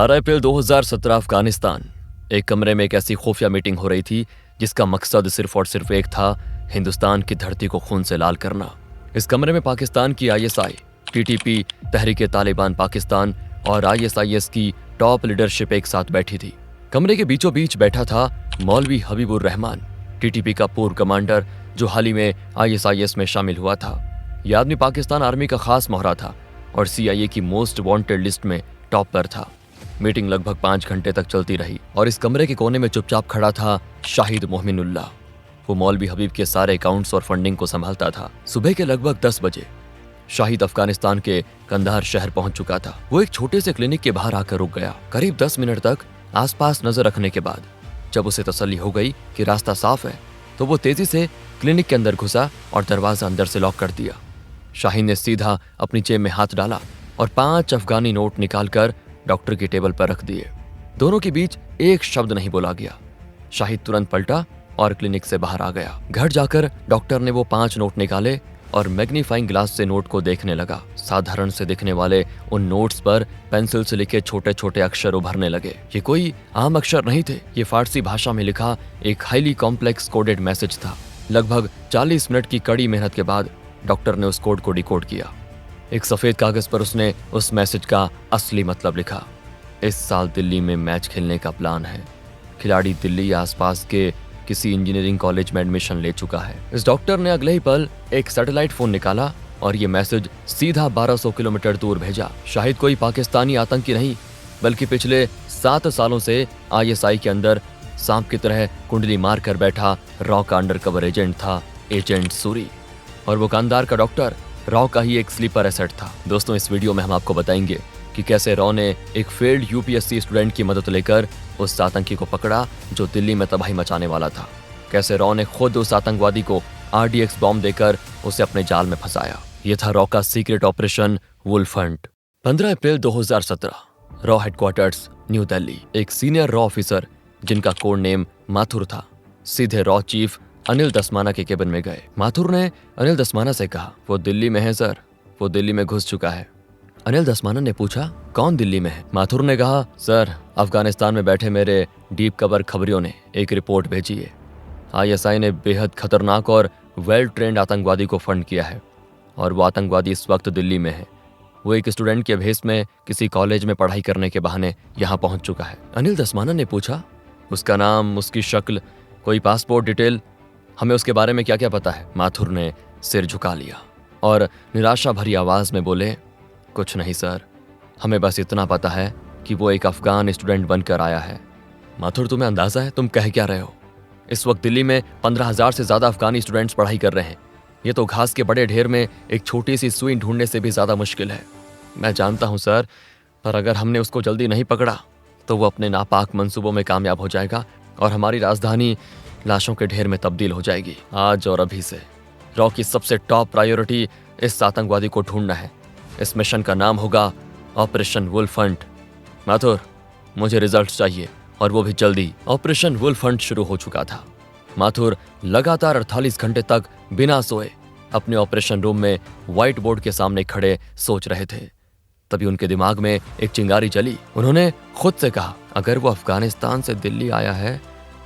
12 अप्रैल 2017 अफगानिस्तान। एक कमरे में एक ऐसी खुफिया मीटिंग हो रही थी जिसका मकसद सिर्फ और सिर्फ एक था, हिंदुस्तान की धरती को खून से लाल करना। इस कमरे में पाकिस्तान की ISI, TTP, तहरीक तालिबान पाकिस्तान और ISIS की टॉप लीडरशिप एक साथ बैठी थी। कमरे के बीचों बीच बैठा था मौलवी हबीबुर रहमान, TTP का पूर्व कमांडर जो हाल ही में ISIS में शामिल हुआ था। यह आदमी पाकिस्तान आर्मी का खास मोहरा था और CIA की मोस्ट वांटेड लिस्ट में टॉप पर था। मीटिंग लगभग 5 घंटे तक चलती रही और इस कमरे के कोने में चुपचाप खड़ा था शाहिद मोमिनुल्लाह। वो मौलवी हबीब के सारे अकाउंट्स और फंडिंग को संभालता था। सुबह के लगभग 10 बजे शाहिद अफगानिस्तान के कंधार शहर पहुंच चुका था। वो एक छोटे से क्लिनिक के बाहर आकर रुक गया। करीब 10 मिनट तक आसपास नजर रखने के बाद जब उसे तसल्ली हो गई कि रास्ता साफ है तो वो तेजी से क्लिनिक के अंदर घुसा और दरवाजा अंदर से लॉक कर दिया। शाहिद ने सीधा अपनी जेब में हाथ डाला और 5 अफगानी नोट निकालकर डॉक्टर की टेबल पर रख दिए। दोनों के बीच एक शब्द नहीं बोला गया। शाहिद तुरंत पलटा और क्लिनिक से बाहर आ गया। घर जाकर डॉक्टर ने वो 5 नोट निकाले और मैग्नीफाइंग ग्लास से नोट को देखने लगा। साधारण से दिखने वाले उन नोट्स पर पेंसिल से लिखे छोटे छोटे अक्षर उभरने लगे। ये कोई आम अक्षर नहीं थे, ये फारसी भाषा में लिखा एक हाईली कॉम्प्लेक्स कोडेड मैसेज था। लगभग 40 मिनट की कड़ी मेहनत के बाद डॉक्टर ने उस कोड को डिकोड किया। एक सफेद कागज पर उसने उस मैसेज का असली मतलब लिखा। इस साल दिल्ली में मैच खेलने का प्लान है। खिलाड़ी दिल्ली या आसपास के किसी इंजीनियरिंग कॉलेज में एडमिशन ले चुका है। इस डॉक्टर ने अगले ही पल एक सैटेलाइट फोन निकाला और ये मैसेज सीधा 1200 किलोमीटर दूर भेजा। शाहिद कोई पाकिस्तानी आतंकी नहीं, बल्कि पिछले 7 सालों से ISI के अंदर सांप की तरह कुंडली मार कर बैठा रॉ का अंडरकवर एजेंट था, एजेंट सूरी। और वो कांदार का डॉक्टर रॉ का ही एक स्लीपर एसेट था। दोस्तों, इस वीडियो में हम आपको बताएंगे कि कैसे रॉ ने एक फेल्ड UPSC स्टूडेंट की मदद लेकर उस आतंकी को पकड़ा जो दिल्ली में तबाही मचाने वाला था। कैसे रॉ ने खुद उस आतंकवादी को RDX बॉम्ब देकर उसे अपने जाल में फंसाया। यह था रॉ का सीक्रेट ऑपरेशन वुल्फ हंट। 15 अप्रैल 2017 रॉ हेडक्वार्टर्स न्यू दिल्ली। एक सीनियर रॉ ऑफिसर जिनका कोड नेम माथुर था सीधे रॉ चीफ अनिल दसमाना के केबिन में गए। माथुर ने अनिल दसमाना से कहा, वो दिल्ली में है सर, वो दिल्ली में घुस चुका है। अनिल दसमाना ने पूछा, कौन दिल्ली में है? माथुर ने कहा, सर, अफगानिस्तान में बैठे मेरे डीप कवर खबरियों ने एक रिपोर्ट भेजी है। ISI ने बेहद खतरनाक और वेल ट्रेंड आतंकवादी को फंड किया है और वो आतंकवादी इस वक्त दिल्ली में है। वो एक स्टूडेंट के भेस में किसी कॉलेज में पढ़ाई करने के बहाने यहाँ पहुंच चुका है। अनिल दसमाना ने पूछा, उसका नाम, उसकी शक्ल, कोई पासपोर्ट डिटेल, हमें उसके बारे में क्या क्या पता है? माथुर ने सिर झुका लिया और निराशा भरी आवाज में बोले, कुछ नहीं सर, हमें बस इतना पता है कि वो एक अफगान स्टूडेंट बनकर आया है। माथुर, तुम्हें अंदाजा है तुम कह क्या रहे हो? इस वक्त दिल्ली में 15,000 से ज्यादा अफगानी स्टूडेंट्स पढ़ाई कर रहे हैं। ये तो घास के बड़े ढेर में एक छोटी सी सुई ढूंढने से भी ज्यादा मुश्किल है। मैं जानता हूं सर, पर अगर हमने उसको जल्दी नहीं पकड़ा तो वो अपने नापाक मंसूबों में कामयाब हो जाएगा और हमारी राजधानी लाशों के ढेर में तब्दील हो जाएगी। आज और अभी से रॉ की सबसे टॉप प्रायोरिटी इस आतंकवादी को ढूंढना है। इस मिशन का नाम होगा ऑपरेशन वुल्फ हंट। माथुर, मुझे रिजल्ट चाहिए और वो भी जल्दी। ऑपरेशन वुल्फ हंट शुरू हो चुका था। माथुर लगातार 48 घंटे तक बिना सोए अपने ऑपरेशन रूम में व्हाइट बोर्ड के सामने खड़े सोच रहे थे। तभी उनके दिमाग में एक चिंगारी जली। उन्होंने खुद से कहा, अगर वो अफगानिस्तान से दिल्ली आया है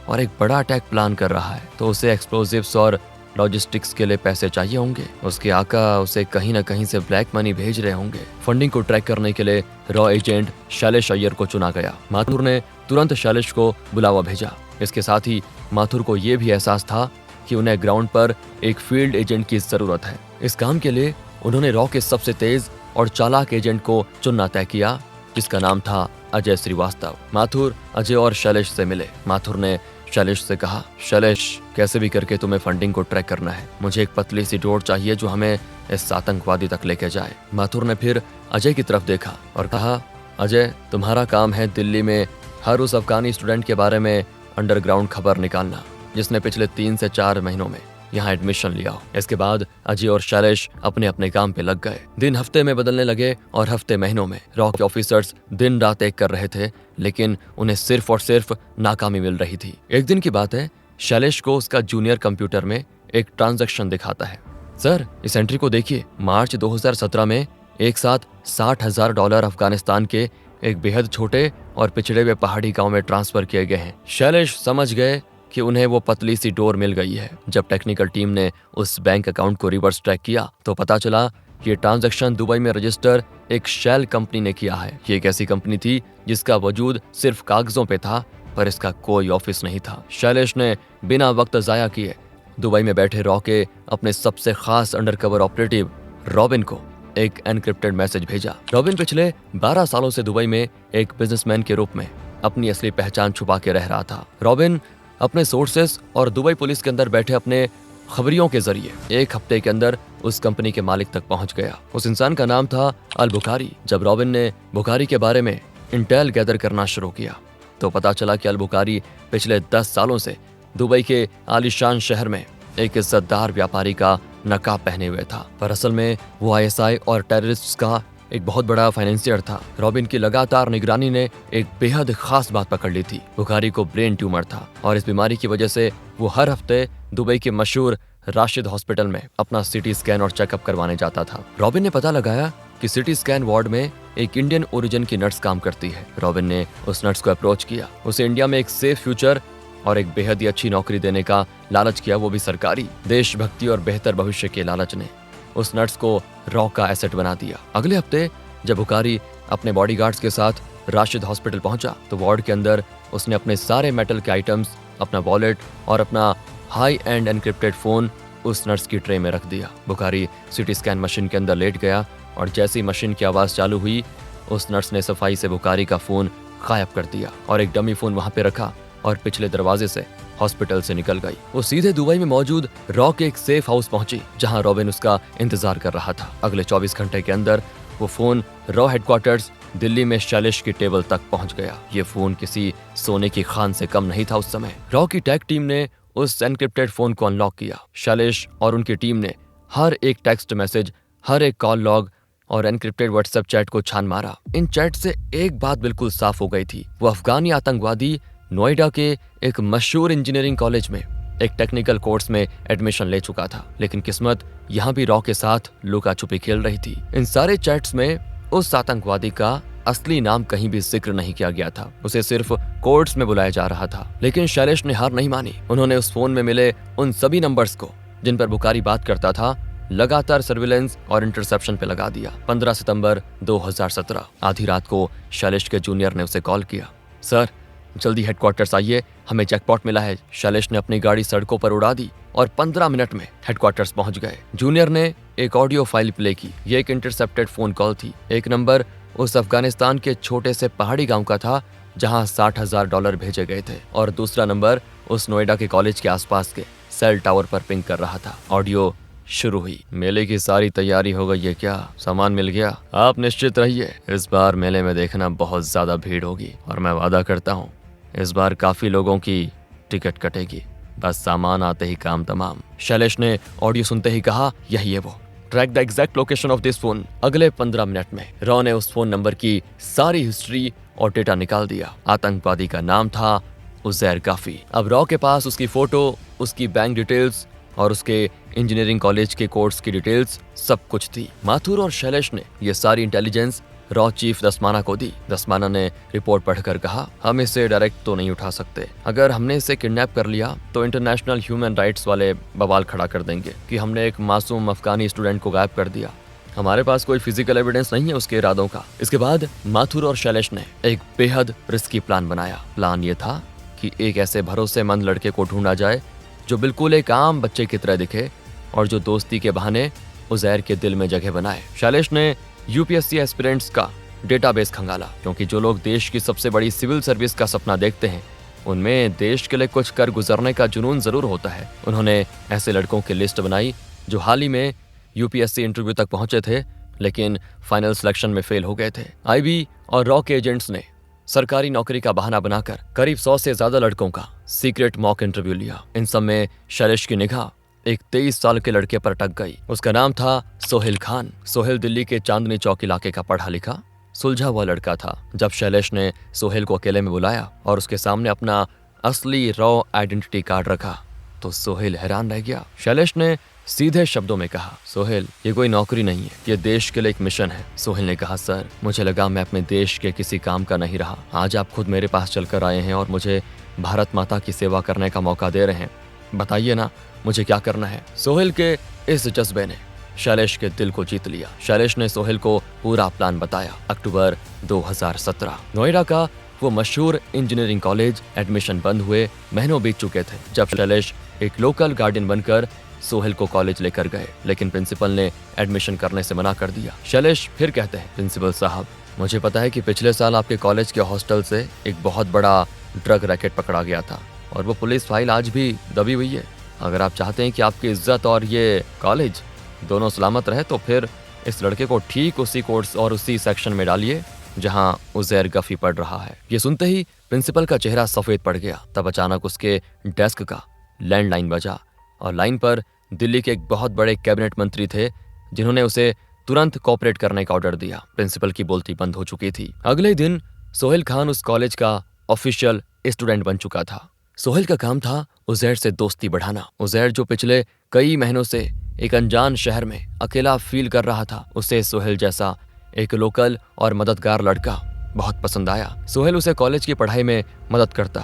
और एक बड़ा अटैक प्लान कर रहा है तो उसे एक्सप्लोजिव्स और लॉजिस्टिक्स के लिए पैसे चाहिए होंगे। उसके आका उसे कहीं ना कहीं से ब्लैक मनी भेज रहे होंगे। फंडिंग को ट्रैक करने के लिए रॉ एजेंट शैलेश अय्यर को चुना गया। माथुर ने तुरंत शैलेश को बुलावा भेजा। इसके साथ ही माथुर को यह भी एहसास था कि उन्हें ग्राउंड पर एक फील्ड एजेंट की जरूरत है। इस काम के लिए उन्होंने रॉ के सबसे तेज और चालाक एजेंट को चुनना तय किया, जिसका नाम था अजय श्रीवास्तव। माथुर अजय और शैलेश से मिले। माथुर ने शैलेश से कहा, शैलेश, कैसे भी करके तुम्हें फंडिंग को ट्रैक करना है। मुझे एक पतली सी डोर चाहिए जो हमें इस आतंकवादी तक लेके जाए। माथुर ने फिर अजय की तरफ देखा और कहा, अजय, तुम्हारा काम है दिल्ली में हर उस अफगानी स्टूडेंट के बारे में अंडरग्राउंड खबर निकालना जिसने पिछले 3 से 4 महीनों में यहाँ एडमिशन लिया हो। इसके बाद अजय और शैलेश अपने अपने काम पे लग गए। दिन हफ्ते में बदलने लगे और हफ्ते महीनों में। रॉ के ऑफिसर्स दिन रात एक कर रहे थे, लेकिन उन्हें सिर्फ और सिर्फ नाकामी मिल रही थी। एक दिन की बात है, शैलेश को उसका जूनियर कंप्यूटर में एक ट्रांजैक्शन दिखाता है। सर, इस एंट्री को देखिए, मार्च 2017 में एक साथ $60,000 अफगानिस्तान के एक बेहद छोटे और पिछड़े हुए पहाड़ी गांव में ट्रांसफर किए गए हैं। शैलेश समझ गए कि उन्हें वो पतली सी डोर मिल गई है। जब टेक्निकल टीम ने उस बैंक अकाउंट को रिवर्स ट्रैक किया तो पता चला कि ये ट्रांजैक्शन दुबई में रजिस्टर एक शेल कंपनी ने किया है। ये एक ऐसी कंपनी थी जिसका वजूद सिर्फ कागजों पे था, पर इसका कोई ऑफिस नहीं था। शैलेश ने बिना वक्त जाया किए दुबई में बैठे रॉ के अपने सबसे खास अंडरकवर ऑपरेटिव रॉबिन को एक एनक्रिप्टेड मैसेज भेजा। रॉबिन पिछले 12 सालों से दुबई में एक बिजनेसमैन के रूप में अपनी असली पहचान छुपा के रह रहा था। रॉबिन अपने सोर्सेस और दुबई पुलिस के अंदर बैठे अपने खबरियों के जरिए 1 हफ्ते के अंदर उस कंपनी के मालिक तक पहुंच गया। उस इंसान का नाम था अल बुखारी। जब रॉबिन ने बुखारी के बारे में इंटेल गैदर करना शुरू किया तो पता चला कि अल बुखारी पिछले 10 सालों से दुबई के आलीशान शहर में एक इज्जतदार व्यापारी का नकाब पहने हुए था, पर असल में वो आईएसआई और टेररिस्ट्स का एक बहुत बड़ा फाइनेंसियर था। रॉबिन की लगातार निगरानी ने एक बेहद खास बात पकड़ ली थी। बुखारी को ब्रेन ट्यूमर था और इस बीमारी की वजह से वो हर हफ्ते दुबई के मशहूर राशिद हॉस्पिटल में अपना सिटी स्कैन और चेकअप करवाने जाता था। रॉबिन ने पता लगाया कि सिटी स्कैन वार्ड में एक इंडियन ओरिजिन की नर्स काम करती है। रॉबिन ने उस नर्स को अप्रोच किया, उसे इंडिया में एक सेफ फ्यूचर और एक बेहद ही अच्छी नौकरी देने का लालच किया, वो भी सरकारी। देशभक्ति और बेहतर भविष्य के लालच ने उस नर्स को रॉ का एसेट बना दिया। अगले हफ्ते जब बुखारी अपने बॉडीगार्ड्स के साथ राशिद हॉस्पिटल पहुंचा तो वार्ड के अंदर उसने अपने सारे मेटल के आइटम्स, अपना वॉलेट और अपना हाई एंड एनक्रिप्टेड फोन उस नर्स की ट्रे में रख दिया। बुखारी सिटी स्कैन मशीन के अंदर लेट गया और जैसी मशीन की आवाज चालू हुई उस नर्स ने सफाई से बुखारी का फोन गायब कर दिया और एक डमी फोन वहां पे रखा और पिछले दरवाजे से हॉस्पिटल से निकल गई। वो सीधे दुबई में मौजूद रॉ के एक सेफ हाउस पहुंची जहां रॉबिन उसका इंतजार कर रहा था। अगले 24 घंटे के अंदर वो फोन रॉ हेडक्वार्टर्स दिल्ली में शैलेश की टेबल तक पहुंच गया। ये फोन किसी सोने की खान से कम नहीं था उस समय। रॉ की टैक टीम ने उस एनक्रिप्टेड फोन को अनलॉक किया। शैलेश और उनकी टीम ने हर एक टेक्स्ट मैसेज, हर एक कॉल लॉग और एनक्रिप्टेड व्हाट्सएप चैट को छान मारा। इन चैट से एक बात बिल्कुल साफ हो गई थी, वो अफगानी आतंकवादी नोएडा के एक मशहूर इंजीनियरिंग कॉलेज में एक टेक्निकल कोर्स में एडमिशन ले चुका था। लेकिन किस्मत यहाँ भी रॉ के साथ लुका छुपी खेल रही थी। इन सारे चैट्स में उस आतंकवादी का असली नाम कहीं भी जिक्र नहीं किया गया था, उसे सिर्फ कोर्ट्स में बुलाया जा रहा था। लेकिन शैलेश ने हार नहीं मानी। उन्होंने उस फोन में मिले उन सभी नंबर्स को जिन पर बुखारी बात करता था लगातार सर्विलेंस और इंटरसेप्शन पे लगा दिया। 15 सितंबर 2017 आधी रात को शैलेश के जूनियर ने उसे कॉल किया। सर, जल्दी हेडक्वार्टर्स आइए, हमें जैकपॉट मिला है। शैलेश ने अपनी गाड़ी सड़कों पर उड़ा दी और 15 मिनट में हेडक्वार्टर्स पहुंच गए। जूनियर ने एक ऑडियो फाइल प्ले की। ये एक इंटरसेप्टेड फोन कॉल थी। एक नंबर उस अफगानिस्तान के छोटे से पहाड़ी गांव का था जहां $60,000 भेजे गए थे और दूसरा नंबर उस नोएडा के कॉलेज के आसपास के सेल टावर पर पिंग कर रहा था। ऑडियो शुरू हुई। मेले की सारी तैयारी हो गई है क्या? सामान मिल गया? आप निश्चित रहिए, इस बार मेले में देखना बहुत ज्यादा भीड़ होगी और मैं वादा करता हूँ इस बार काफी लोगों की टिकट कटेगी। बस सामान आते ही काम तमाम। शैलेश ने ऑडियो सुनते ही कहा, यही है वो। Track the exact location of this phone. अगले 15 मिनट में रॉ ने उस फोन नंबर की सारी हिस्ट्री और डेटा निकाल दिया। आतंकवादी का नाम था उजैर काफी। अब रॉ के पास उसकी फोटो, उसकी बैंक डिटेल्स और उसके इंजीनियरिंग कॉलेज के कोर्स की डिटेल्स सब कुछ थी। माथुर और शैलेश ने ये सारी इंटेलिजेंस रॉ चीफ दसमाना को दी। दसमाना ने रिपोर्ट पढ़कर कहा, हम इसे डायरेक्ट तो नहीं उठा सकते। अगर हमने इसे किडनैप कर लिया तो इंटरनेशनल ह्यूमन राइट्स वाले बवाल खड़ा कर देंगे कि हमने एक मासूम अफगानी स्टूडेंट को गायब कर दिया। हमारे पास कोई फिजिकल एविडेंस नहीं है उसके इरादों का। इसके बाद माथुर और शैलेश ने एक बेहद रिस्की प्लान बनाया। प्लान ये था कि एक ऐसे भरोसेमंद लड़के को ढूंढा जाए जो बिल्कुल एक आम बच्चे की तरह दिखे और जो दोस्ती के बहाने उजैर के दिल में जगह बनाए। शैलेश ने यूपीएससी एस्पिरेंट्स का डेटाबेस खंगाला, क्योंकि जो लोग देश की सबसे बड़ी सिविल सर्विस का सपना देखते हैं उनमें देश के लिए कुछ कर गुजरने का जुनून जरूर होता है। उन्होंने ऐसे लड़कों की लिस्ट बनाई जो हाल ही में यूपीएससी इंटरव्यू तक पहुंचे थे लेकिन फाइनल सिलेक्शन में फेल हो गए थे। आईबी और रॉ के एजेंट्स ने सरकारी नौकरी का बहाना बनाकर करीब 100 से ज्यादा लड़कों का सीक्रेट मॉक इंटरव्यू लिया। इन सब में शैलेश की निगाह एक 23 साल के लड़के पर अटक गई। उसका नाम था सोहेल खान। सोहेल दिल्ली के चांदनी चौक इलाके का पढ़ा लिखा सुलझा हुआ लड़का था। जब शैलेश ने सोहेल को अकेले में बुलाया और उसके सामने अपना असली रॉ आइडेंटिटी कार्ड रखा तो सोहेल हैरान रह गया। शैलेश ने सीधे शब्दों में कहा, सोहेल, ये कोई नौकरी नहीं है, ये देश के लिए एक मिशन है। सोहेल ने कहा, सर, मुझे लगा मैं अपने देश के किसी काम का नहीं रहा। आज आप खुद मेरे पास चलकर आए हैं और मुझे भारत माता की सेवा करने का मौका दे रहे हैं। बताइए ना, मुझे क्या करना है। सोहेल के इस जज्बे ने शैलेश के दिल को जीत लिया। शैलेश ने सोहेल को पूरा प्लान बताया। अक्टूबर 2017, नोएडा का वो मशहूर इंजीनियरिंग कॉलेज, एडमिशन बंद हुए महीनों बीत चुके थे जब शैलेश एक लोकल गार्डियन बनकर सोहेल को कॉलेज लेकर गए, लेकिन प्रिंसिपल ने एडमिशन करने से मना कर दिया। शैलेश फिर कहते हैं, प्रिंसिपल साहब, मुझे पता है कि पिछले साल आपके कॉलेज के हॉस्टल से एक बहुत बड़ा ड्रग रैकेट पकड़ा गया था और वो पुलिस फाइल आज भी दबी हुई है। अगर आप चाहते हैं कि आपकी इज्जत और ये कॉलेज दोनों सलामत रहे तो फिर इस लड़के को ठीक उसी कोर्स और उसी सेक्शन में डालिए जहां उज़ैर गफी पढ़ रहा है। ये सुनते ही प्रिंसिपल का चेहरा सफेद पड़ गया। तब अचानक उसके डेस्क का लैंडलाइन बजा और लाइन पर दिल्ली के एक बहुत बड़े कैबिनेट मंत्री थे जिन्होंने उसे तुरंत कोऑपरेट करने का ऑर्डर दिया। प्रिंसिपल की बोलती बंद हो चुकी थी। अगले दिन सोहेल खान उस कॉलेज का ऑफिशियल स्टूडेंट बन चुका था। सोहेल का काम था उज़ैर से दोस्ती बढ़ाना। उज़ैर जो पिछले कई महीनों से एक अनजान शहर में अकेला फील कर रहा था, उसे सोहेल जैसा एक लोकल और मददगार लड़का बहुत पसंद आया। सोहेल उसे कॉलेज की पढ़ाई में मदद करता,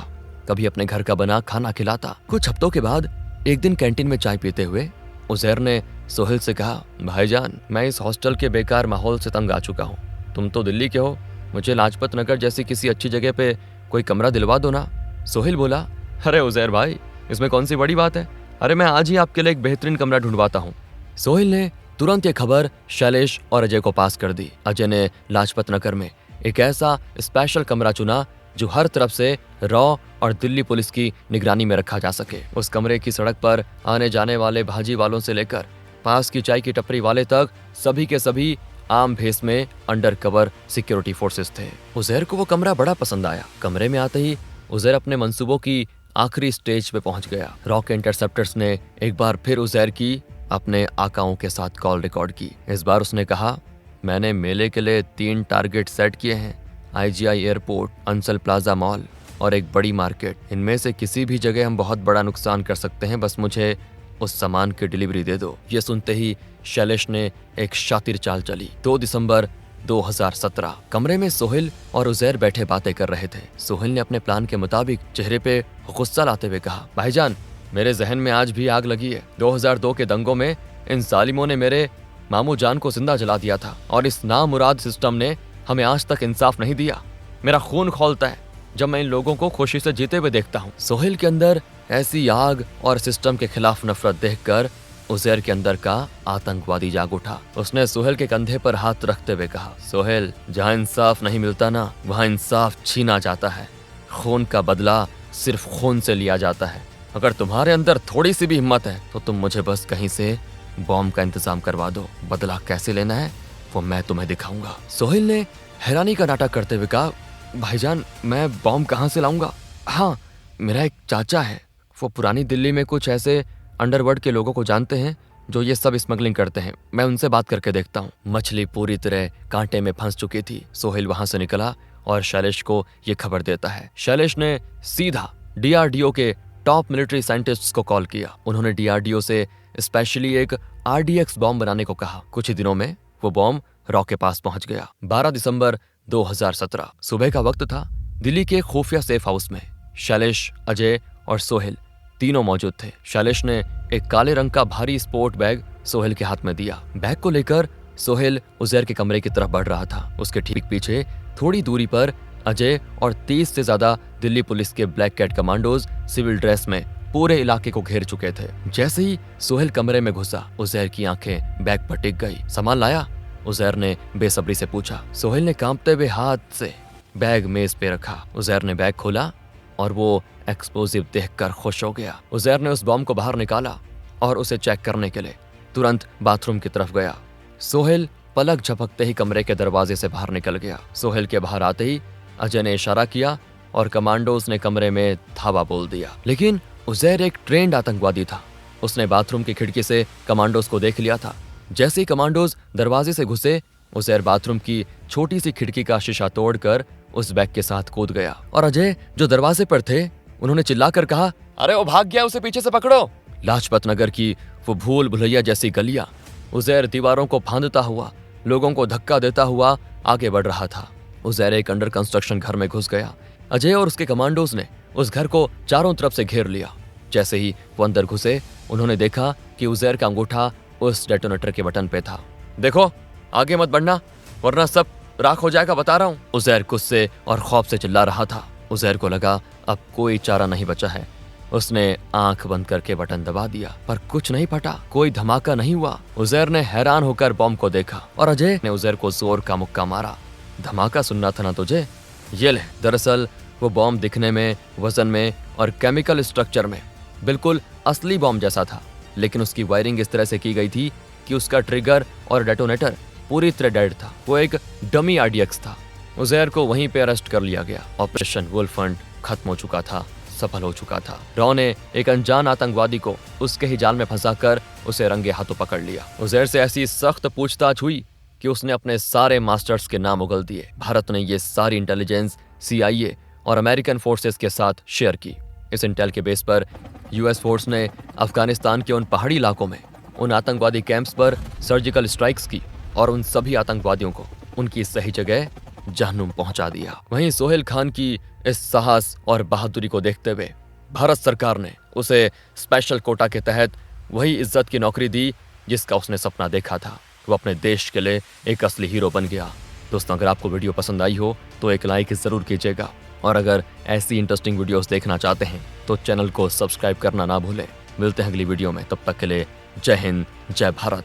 कभी अपने घर का बना खाना खिलाता। कुछ हफ्तों के बाद एक दिन कैंटीन में चाय पीते हुए उज़ैर ने सोहेल से कहा, भाईजान, मैं इस हॉस्टल के बेकार माहौल से तंग आ चुका हूँ। तुम तो दिल्ली के हो, मुझे लाजपत नगर जैसी किसी अच्छी जगह पे कोई कमरा दिलवा दो ना। सोहेल बोला, अरे उज़ैर भाई, इसमें कौन सी बड़ी बात है। अरे मैं आज ही आपके लिए एक बेहतरीन कमरा ढूंढवाता हूँ। सोहेल ने तुरंत ये खबर शैलेश और अजय को पास कर दी। अजय ने लाजपत नगर में एक ऐसा स्पेशल कमरा चुना जो हर तरफ से रॉ और दिल्ली पुलिस की निगरानी में रखा जा सके। उस कमरे की सड़क पर आने जाने वाले भाजी वालों से लेकर पास की चाय की टपरी वाले तक सभी के सभी आम भेस में अंडर कवर सिक्योरिटी फोर्सेस थे। उज़ैर को वो कमरा बड़ा पसंद आया। कमरे में आते ही उज़ैर अपने मंसूबों की आखिरी स्टेज पे पहुंच गया। रॉक इंटरसेप्टर्स ने एक बार फिर उज़ैर की अपने आकाओं के साथ कॉल रिकॉर्ड की। इस बार उसने कहा, मैंने मेले के लिए 3 टारगेट सेट किए हैं, IGI airport, Ansal plaza mall और एक बड़ी मार्केट। इनमें से किसी भी जगह हम बहुत बड़ा नुकसान कर सकते हैं, बस मुझे उस सामान की डिलीवरी दे दो। ये सुनते ही शैलेश ने एक शातिर चाल चली। 2 दिसंबर 2017, कमरे में सोहेल और उज़ैर बैठे बातें कर रहे थे। सोहेल ने अपने प्लान के मुताबिक चेहरे पे गुस्सा लाते हुए कहा, भाईजान, मेरे जहन में आज भी आग लगी है। 2002 के दंगों में इन जालिमों ने मेरे मामू जान को जिंदा जला दिया था और इस नामुराद सिस्टम ने हमें आज तक इंसाफ नहीं दिया। मेरा खून खौलता है जब मैं इन लोगों को खुशी से जीते हुए देखता हूँ। सोहेल के अंदर ऐसी आग और सिस्टम के खिलाफ नफरत देखकर उज़ैर के अंदर का आतंकवादी जाग उठा। उसने सोहेल के कंधे पर हाथ रखते हुए कहा, सोहेल, जहाँ इंसाफ नहीं मिलता ना, वहाँ इंसाफ छीना जाता है। खून का बदला सिर्फ खून से लिया जाता है। अगर तुम्हारे अंदर थोड़ी सी भी हिम्मत है तो तुम मुझे बस कहीं से बॉम्ब का इंतजाम करवा दो। बदला कैसे लेना है वो मैं तुम्हें दिखाऊंगा। सोहेल ने हैरानी का नाटक करते हुए कहा, भाईजान, मैं बॉम्ब कहाँ से लाऊंगा? हाँ, मेरा एक चाचा है, वो पुरानी दिल्ली में कुछ ऐसे अंडरवर्ल्ड के लोगों को जानते हैं जो ये सब स्मगलिंग करते हैं। मैं उनसे बात करके देखता हूँ। मछली पूरी तरह कांटे में फंस चुकी थी। सोहेल वहां से निकला और शैलेश को ये खबर देता है। शैलेश ने सीधा DRDO के टॉप मिलिट्री साइंटिस्ट्स को कॉल किया। उन्होंने DRDO से स्पेशली एक RDX बॉम्ब बनाने को कहा। कुछ ही दिनों में वो बॉम्ब रॉ के पास पहुंच गया। 12 दिसंबर 2017, सुबह का वक्त था। दिल्ली के खुफिया सेफ हाउस में शैलेश, अजय और सोहेल तीनों मौजूद थे। शैलेश ने एक काले रंग का भारी स्पोर्ट बैग सोहेल के हाथ में दिया। बैग को लेकर सोहेल उज़ैर के कमरे की तरफ बढ़ रहा था। उसके ठीक पीछे थोड़ी दूरी पर अजय और 30 से ज्यादा दिल्ली पुलिस के black cat commandos civil dress में पूरे इलाके को घेर चुके थे। जैसे ही सोहेल कमरे में घुसा, उज़ैर की आंखें बैग पर टिक गई। सामान लाया? उज़ैर ने बेसब्री से पूछा। सोहेल ने कांपते हुए हाथ से बैग मेज पे रखा। उज़ैर ने बैग खोला और वो एक्सप्लोजिव देखकर खुश हो गया। उज़ैर ने उस बॉम्ब को बाहर निकाला और उसे चेक करने के लिए तुरंत बाथरूम की तरफ गया। सोहेल पलक झपकते ही कमरे के दरवाजे से बाहर निकल गया। सोहेल के बाहर आते ही अजय ने इशारा किया और कमांडोज ने कमरे में धावा बोल दिया। लेकिन उज़ैर एक ट्रेंड आतंकवादी था। उसने बाथरूम की खिड़की से कमांडोज को देख लिया था। जैसे ही कमांडोज दरवाजे से घुसे, उज़ैर बाथरूम की छोटी सी खिड़की का शीशा तोड़कर उस बैग के साथ कूद गया और अजय, जो दरवाजे पर थे, उन्होंने चिल्लाकर कहा, अरे वो भाग गया, उसे पीछे से पकड़ो। लाजपत नगर की वो भूल भुलैया जैसी गलियां, उजैर दीवारों को फांदता हुआ, लोगों को धक्का देता हुआ आगे बढ़ रहा था। उजैर एक अंडर कंस्ट्रक्शन घर में घुस गया। अजय और उसके कमांडोज ने उस घर को चारों तरफ से घेर लिया। जैसे ही वो अंदर घुसे, उन्होंने देखा कि उजैर का अंगूठा उस डेटोनेटर के बटन पे था। देखो, आगे मत बढ़ना वरना सब राख हो जाएगा, बता रहा हूं। उजैर गुस्से और खौफ से चिल्ला रहा था। उजैर को लगा अब कोई चारा नहीं बचा है। उसने आंख बंद करके बटन दबा दिया, पर कुछ नहीं फटा, कोई धमाका नहीं हुआ। उजैर ने हैरान होकर बॉम्ब को देखा और अजय ने उजैर को जोर का मुक्का मारा। धमाका सुनना था ना तुझे? ये ले। दरअसल वो बॉम्ब दिखने में, वजन में और केमिकल स्ट्रक्चर में बिल्कुल असली बॉम्ब जैसा था, लेकिन उसकी वायरिंग इस तरह से की गई थी कि उसका ट्रिगर और डेटोनेटर पूरी तरह डेड था। वो एक डमी आरडीएक्स था। उजैर को वहीं पे अरेस्ट कर लिया गया। ऑपरेशन वुल्फ हंट खत्म हो चुका था, सफल हो चुका था। रॉ ने एक अनजान आतंकवादी को उसके ही जाल में फंसाकर उसे रंगे हाथों पकड़ लिया। उजैर से ऐसी सख्त पूछताछ हुई कि उसने अपने सारे मास्टर्स के नाम उगल दिए। भारत ने ये सारी इंटेलिजेंस CIA और अमेरिकन फोर्सेस के साथ शेयर की। इस इंटेल के बेस पर US फोर्स ने अफगानिस्तान के उन पहाड़ी इलाकों में उन आतंकवादी कैंप्स पर सर्जिकल स्ट्राइक्स की और उन सभी आतंकवादियों को उनकी सही जगह जहन्नुम पहुंचा दिया। वहीं सोहेल खान की इस साहस और बहादुरी को देखते हुए भारत सरकार ने उसे स्पेशल कोटा के तहत वही इज्जत की नौकरी दी जिसका उसने सपना देखा था। वो अपने देश के लिए एक असली हीरो बन गया। दोस्तों, अगर आपको वीडियो पसंद आई हो तो एक लाइक जरूर कीजिएगा, और अगर ऐसी इंटरेस्टिंग वीडियोस देखना चाहते हैं तो चैनल को सब्सक्राइब करना ना भूलें। मिलते हैं अगली वीडियो में, तब तक के लिए जय हिंद, जय भारत।